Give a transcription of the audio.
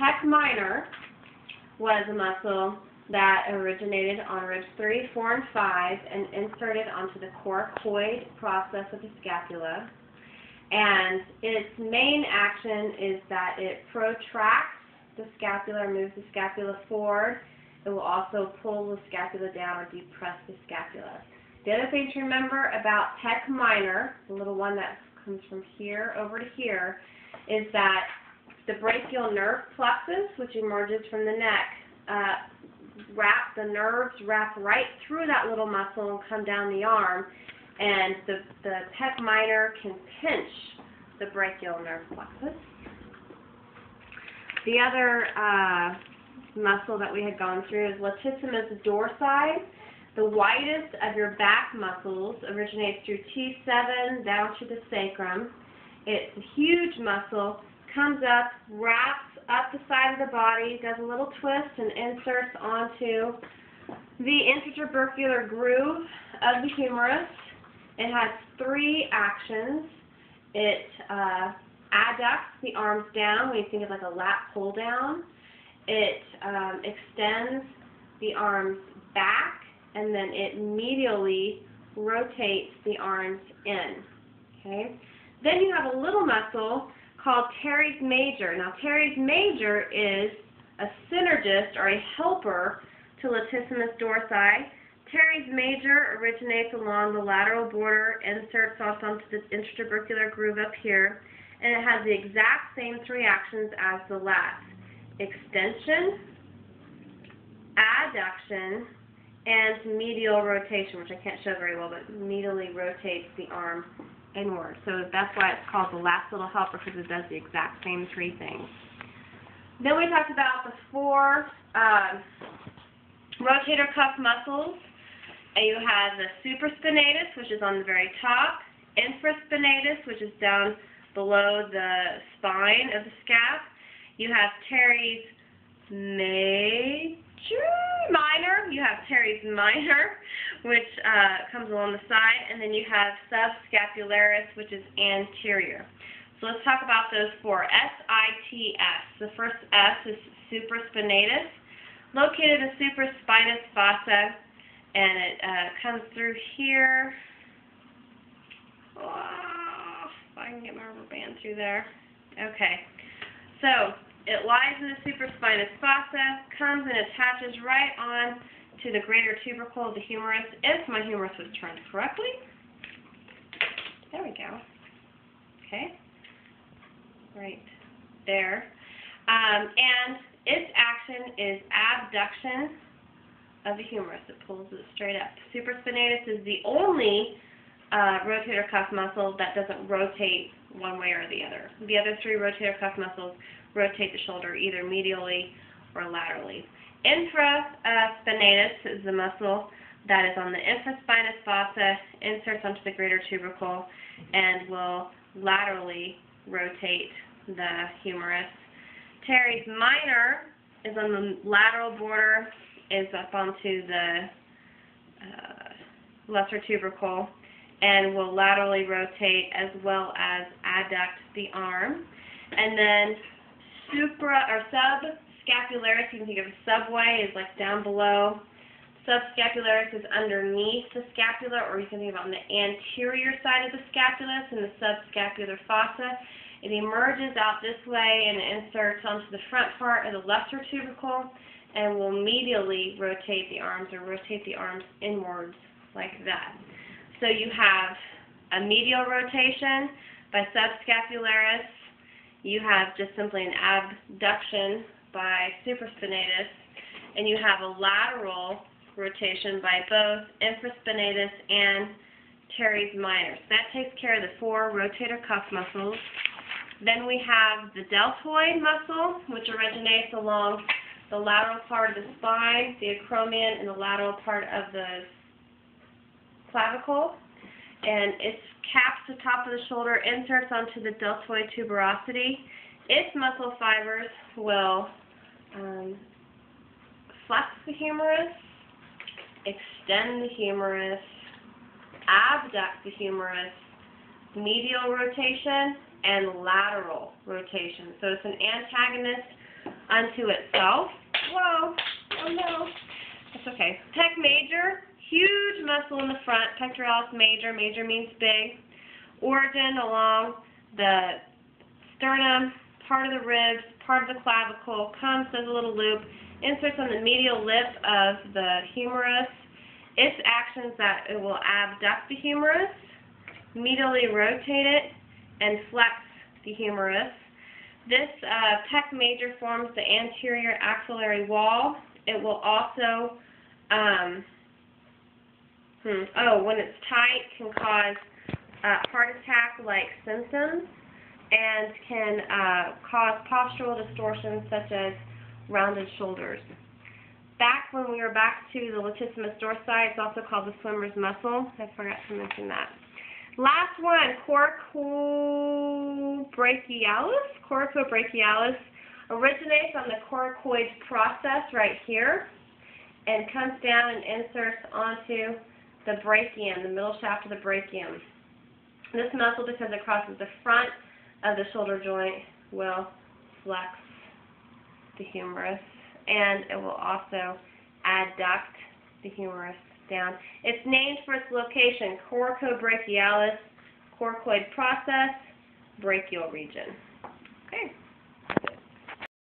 pec minor was a muscle that originated on ribs 3, 4, and 5 and inserted onto the coracoid process of the scapula. And its main action is that it protracts the scapula, or moves the scapula forward. It will also pull the scapula down or depress the scapula. The other thing to remember about pec minor, the little one that comes from here over to here, is that the brachial nerve plexus, which emerges from the neck, the nerves wrap right through that little muscle and come down the arm, and the pec minor can pinch the brachial nerve plexus. The other muscle that we had gone through is latissimus dorsi. The widest of your back muscles originates through T7 down to the sacrum. It's a huge muscle, comes up, wraps up the side of the body, does a little twist, and inserts onto the intertubercular groove of the humerus. It has 3 actions. It adducts the arms down when you think of like a lat pull down. It extends the arms back, and then it medially rotates the arms in. Okay? Then you have a little muscle called teres major. Now, teres major is a synergist or a helper to latissimus dorsi. Teres major originates along the lateral border, inserts off onto the intertubercular groove up here, and it has the exact same 3 actions as the lats: extension, adduction, and medial rotation, which I can't show very well, but medially rotates the arm inward. So that's why it's called the last little helper, because it does the exact same 3 things. Then we talked about the 4 rotator cuff muscles. And you have the supraspinatus, which is on the very top, infraspinatus, which is down below the spine of the scap. You have teres minor. You have teres minor, which comes along the side, and then you have subscapularis, which is anterior. So let's talk about those 4. SITS. The first S is supraspinatus, located in the supraspinous fossa, and it comes through here. Oh, if I can get my rubber band through there. Okay. So it lies in the supraspinous fossa, comes and attaches right on to the greater tubercle of the humerus, if my humerus was turned correctly. There we go. Okay. Right there. And its action is abduction of the humerus. It pulls it straight up. Supraspinatus is the only rotator cuff muscle that doesn't rotate one way or the other. The other 3 rotator cuff muscles rotate the shoulder either medially or laterally. Infraspinatus is the muscle that is on the infraspinous fossa, inserts onto the greater tubercle, and will laterally rotate the humerus. Teres minor is on the lateral border, is up onto the lesser tubercle, and will laterally rotate as well as adduct the arm. And then subscapularis, you can think of a subway, is like down below. Subscapularis is underneath the scapula, or you can think about on the anterior side of the scapula, in the subscapular fossa. It emerges out this way and it inserts onto the front part of the lesser tubercle, and will medially rotate the arms, or rotate the arms inwards like that. So you have a medial rotation by subscapularis. You have just simply an abduction by supraspinatus, and you have a lateral rotation by both infraspinatus and teres minor. So that takes care of the 4 rotator cuff muscles. Then we have the deltoid muscle, which originates along the lateral part of the spine, the acromion, and the lateral part of the clavicle. And it caps the top of the shoulder, inserts onto the deltoid tuberosity. Its muscle fibers will flex the humerus, extend the humerus, abduct the humerus, medial rotation, and lateral rotation. So it's an antagonist unto itself. Whoa, oh no, that's okay. Pec major, huge muscle in the front, pectoralis major, major means big. Origin along the sternum, part of the ribs, part of the clavicle, comes, does a little loop, inserts on the medial lip of the humerus. Its actions that it will abduct the humerus, medially rotate it, and flex the humerus. This pec major forms the anterior axillary wall. It will also, when it's tight, can cause heart attack-like symptoms and can cause postural distortions such as rounded shoulders. When we were back to the latissimus dorsi, it's also called the swimmer's muscle. I forgot to mention that. Last one, coracobrachialis. Coracobrachialis originates on the coracoid process right here and comes down and inserts onto the brachium, the middle shaft of the brachium. This muscle, because it crosses the front of the shoulder joint, will flex the humerus, and it will also adduct the humerus down. It's named for its location, coracobrachialis, coracoid process, brachial region. Okay.